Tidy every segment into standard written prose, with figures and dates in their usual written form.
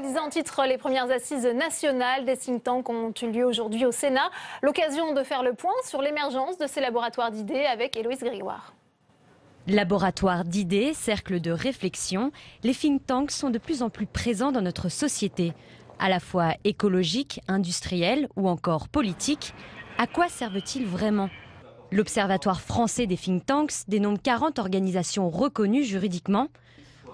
disais en titre, les premières assises nationales des think tanks ont eu lieu aujourd'hui au Sénat. L'occasion de faire le point sur l'émergence de ces laboratoires d'idées avec Héloïse Grégoire. Laboratoire d'idées, cercle de réflexion, les think tanks sont de plus en plus présents dans notre société. À la fois écologiques, industriels ou encore politiques, à quoi servent-ils vraiment ? L'Observatoire français des think tanks dénombre 40 organisations reconnues juridiquement.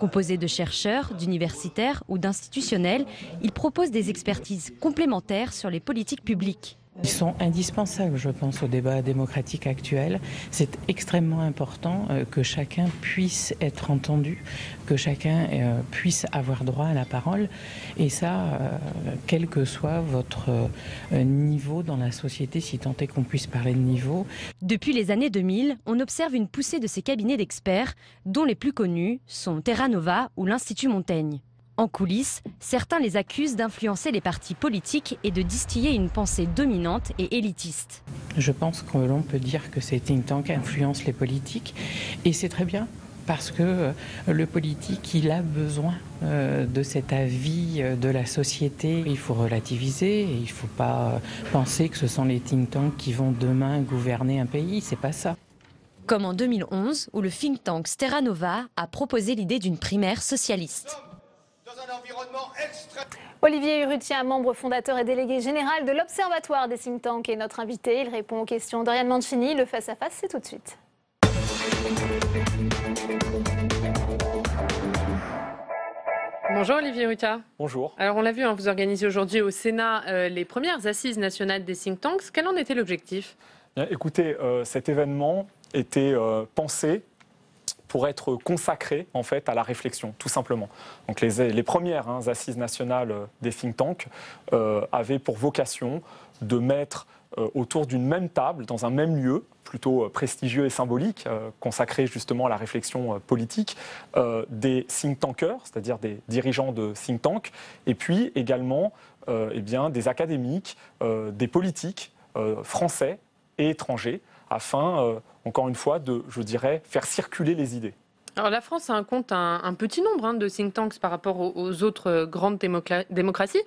Composés de chercheurs, d'universitaires ou d'institutionnels, ils proposent des expertises complémentaires sur les politiques publiques. Ils sont indispensables, je pense, au débat démocratique actuel. C'est extrêmement important que chacun puisse être entendu, que chacun puisse avoir droit à la parole. Et ça, quel que soit votre niveau dans la société, si tant est qu'on puisse parler de niveau. Depuis les années 2000, on observe une poussée de ces cabinets d'experts, dont les plus connus sont Terra Nova ou l'Institut Montaigne. En coulisses, certains les accusent d'influencer les partis politiques et de distiller une pensée dominante et élitiste. Je pense que l'on peut dire que ces think tanks influencent les politiques et c'est très bien parce que le politique, il a besoin de cet avis de la société. Il faut relativiser et il ne faut pas penser que ce sont les think tanks qui vont demain gouverner un pays, c'est pas ça. Comme en 2011, où le think tank Terra Nova a proposé l'idée d'une primaire socialiste. Olivier Urrutia, membre fondateur et délégué général de l'Observatoire des think tanks, est notre invité. Il répond aux questions d'Oriane Mancini. Le face-à-face, c'est tout de suite. Bonjour Olivier Urrutia. Bonjour. Alors on l'a vu, vous organisez aujourd'hui au Sénat les premières assises nationales des think tanks. Quel en était l'objectif ? Écoutez, cet événement était pensé pour être consacré en fait à la réflexion, tout simplement. Donc les premières assises nationales des think tanks avaient pour vocation de mettre autour d'une même table, dans un même lieu, plutôt prestigieux et symbolique, consacré justement à la réflexion politique, des think tankers, c'est-à-dire des dirigeants de think tanks, et puis également des académiques, des politiques français et étrangers, afin, encore une fois, de, je dirais, faire circuler les idées. Alors la France compte un petit nombre de think tanks par rapport aux autres grandes démocraties.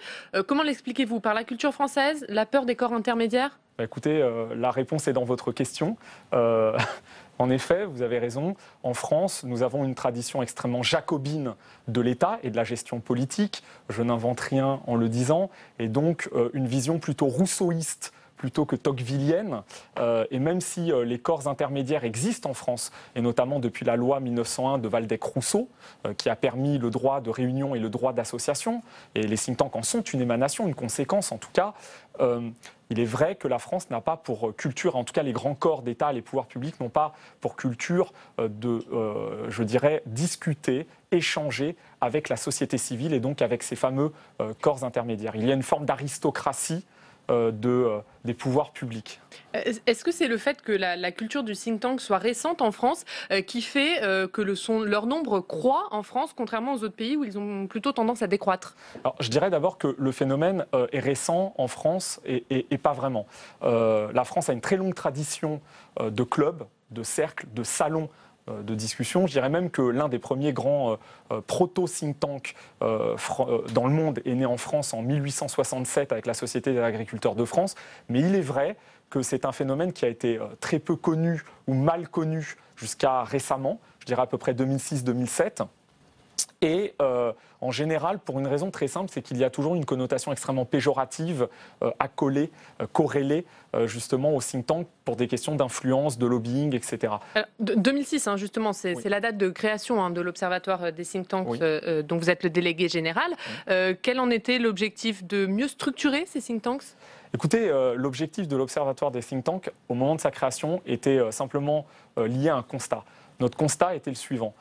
Comment l'expliquez-vous ? Par la culture française, la peur des corps intermédiaires ? Écoutez, la réponse est dans votre question. En effet, vous avez raison. En France, nous avons une tradition extrêmement jacobine de l'État et de la gestion politique. Je n'invente rien en le disant. Et donc, une vision plutôt rousseauiste plutôt que tocquevillienne. Et même si les corps intermédiaires existent en France, et notamment depuis la loi 1901 de Waldeck-Rousseau, qui a permis le droit de réunion et le droit d'association, et les think tanks en sont une émanation, une conséquence en tout cas, il est vrai que la France n'a pas pour culture, en tout cas les grands corps d'État, les pouvoirs publics n'ont pas pour culture je dirais, discuter, échanger avec la société civile et donc avec ces fameux corps intermédiaires. Il y a une forme d'aristocratie des pouvoirs publics. Est-ce que c'est le fait que la culture du think tank soit récente en France qui fait que leur nombre croît en France, contrairement aux autres pays où ils ont plutôt tendance à décroître ? Alors, je dirais d'abord que le phénomène est récent en France et pas vraiment. La France a une très longue tradition de clubs, de cercles, de salons de discussion. Je dirais même que l'un des premiers grands proto-think tanks dans le monde est né en France en 1867 avec la Société des agriculteurs de France. Mais il est vrai que c'est un phénomène qui a été très peu connu ou mal connu jusqu'à récemment, je dirais à peu près 2006-2007. Et en général, pour une raison très simple, c'est qu'il y a toujours une connotation extrêmement péjorative, accolée, corrélée justement au think tank pour des questions d'influence, de lobbying, etc. Alors, 2006, justement, c'est la date de création de l'Observatoire des think tanks dont vous êtes le délégué général. Quel en était l'objectif ? De mieux structurer ces think tanks ? Écoutez, l'objectif de l'Observatoire des think tanks, au moment de sa création, était simplement lié à un constat. Notre constat était le suivant.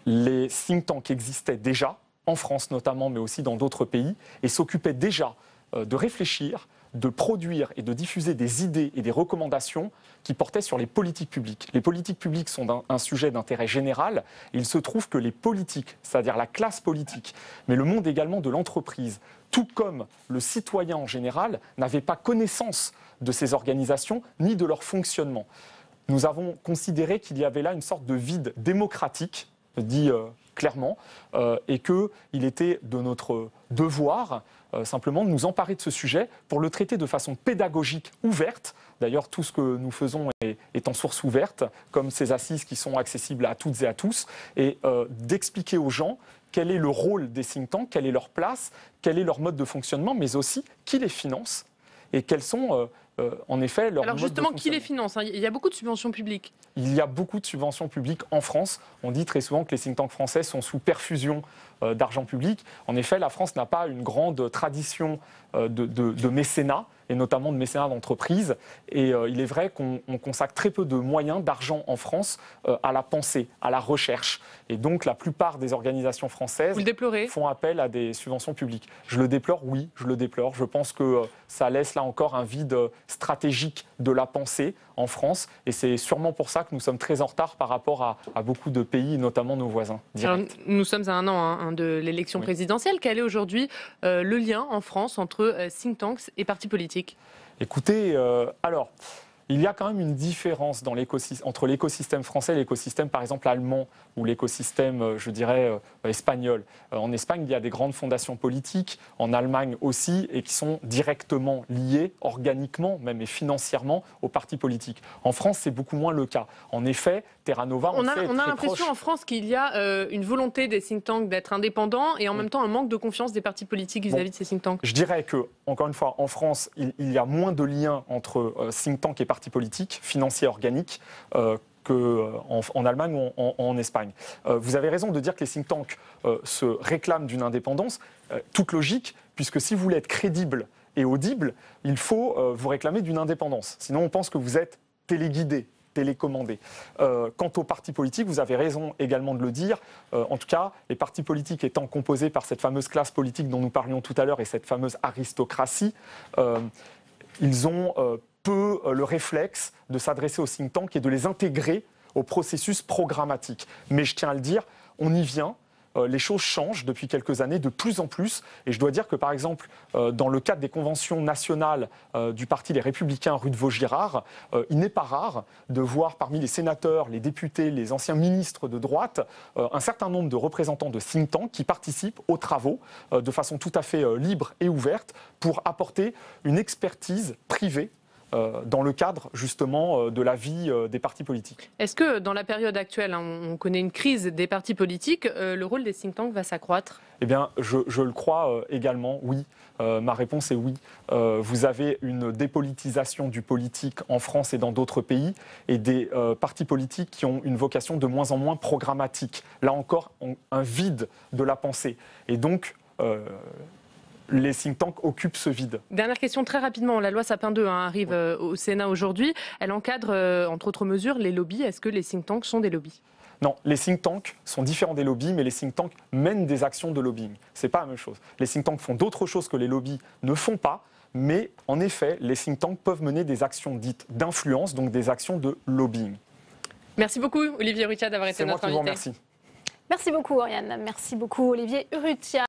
Les think tanks existaient déjà, en France notamment, mais aussi dans d'autres pays, et s'occupaient déjà de réfléchir, de produire et de diffuser des idées et des recommandations qui portaient sur les politiques publiques. Les politiques publiques sont un sujet d'intérêt général, et il se trouve que les politiques, c'est-à-dire la classe politique, mais le monde également de l'entreprise, tout comme le citoyen en général, n'avaient pas connaissance de ces organisations ni de leur fonctionnement. Nous avons considéré qu'il y avait là une sorte de vide démocratique, dit clairement, et qu'il était de notre devoir simplement de nous emparer de ce sujet pour le traiter de façon pédagogique ouverte. D'ailleurs, tout ce que nous faisons est en source ouverte, comme ces assises qui sont accessibles à toutes et à tous, et d'expliquer aux gens quel est le rôle des think tanks, quelle est leur place, quel est leur mode de fonctionnement, mais aussi qui les finance et quels sont en effet leur mode de fonctionnement. Alors justement, qui les finance, hein? Il y a beaucoup de subventions publiques. Il y a beaucoup de subventions publiques en France. On dit très souvent que les think tanks français sont sous perfusion d'argent public. En effet, la France n'a pas une grande tradition de mécénat, et notamment de mécénat d'entreprise. Et il est vrai qu'on consacre très peu de moyens, d'argent en France, à la pensée, à la recherche. Et donc la plupart des organisations françaises font appel à des subventions publiques. Je le déplore, oui, je le déplore. Je pense que ça laisse là encore un vide stratégique de la pensée en France. Et c'est sûrement pour ça que nous sommes très en retard par rapport à beaucoup de pays, notamment nos voisins directs. Alors, nous sommes à un an de l'élection présidentielle. Quel est aujourd'hui le lien en France entre think tanks et partis politiques ? Écoutez, alors, il y a quand même une différence dans entre l'écosystème français et l'écosystème, par exemple, allemand ou l'écosystème, je dirais, espagnol. En Espagne, il y a des grandes fondations politiques, en Allemagne aussi, et qui sont directement liées, organiquement, même et financièrement, aux partis politiques. En France, c'est beaucoup moins le cas. En effet, Terra Nova, on a l'impression en France qu'il y a une volonté des think tanks d'être indépendants et en même temps un manque de confiance des partis politiques vis-à-vis de ces think tanks. Je dirais que, encore une fois, en France, il y a moins de liens entre think tanks et partis politiques, financiers organiques, qu'en Allemagne ou en Espagne. Vous avez raison de dire que les think tanks se réclament d'une indépendance, toute logique, puisque si vous voulez être crédible et audible, il faut vous réclamer d'une indépendance. Sinon, on pense que vous êtes téléguidé, télécommandé. Quant aux partis politiques, vous avez raison également de le dire. En tout cas, les partis politiques étant composés par cette fameuse classe politique dont nous parlions tout à l'heure et cette fameuse aristocratie, ils ont peu le réflexe de s'adresser aux think tanks et de les intégrer au processus programmatique. Mais je tiens à le dire, on y vient. Les choses changent depuis quelques années de plus en plus. Et je dois dire que, par exemple, dans le cadre des conventions nationales du parti Les Républicains rue de Vaugirard, il n'est pas rare de voir parmi les sénateurs, les députés, les anciens ministres de droite, un certain nombre de représentants de think tanks qui participent aux travaux de façon tout à fait libre et ouverte pour apporter une expertise privée dans le cadre justement de la vie des partis politiques. Est-ce que dans la période actuelle, on connaît une crise des partis politiques, le rôle des think tanks va s'accroître ? Eh bien, je le crois également, oui. Ma réponse est oui. Vous avez une dépolitisation du politique en France et dans d'autres pays, et des partis politiques qui ont une vocation de moins en moins programmatique. Là encore, un vide de la pensée. Et donc, les think tanks occupent ce vide. Dernière question très rapidement. La loi Sapin 2 arrive au Sénat aujourd'hui. Elle encadre, entre autres mesures, les lobbies. Est-ce que les think tanks sont des lobbies ? Non, les think tanks sont différents des lobbies, mais les think tanks mènent des actions de lobbying. Ce n'est pas la même chose. Les think tanks font d'autres choses que les lobbies ne font pas, mais en effet, les think tanks peuvent mener des actions dites d'influence, donc des actions de lobbying. Merci beaucoup, Olivier Urrutia, d'avoir été notre invité. C'est moi qui vous remercie. Merci beaucoup, Oriane. Merci beaucoup, Olivier Urrutia.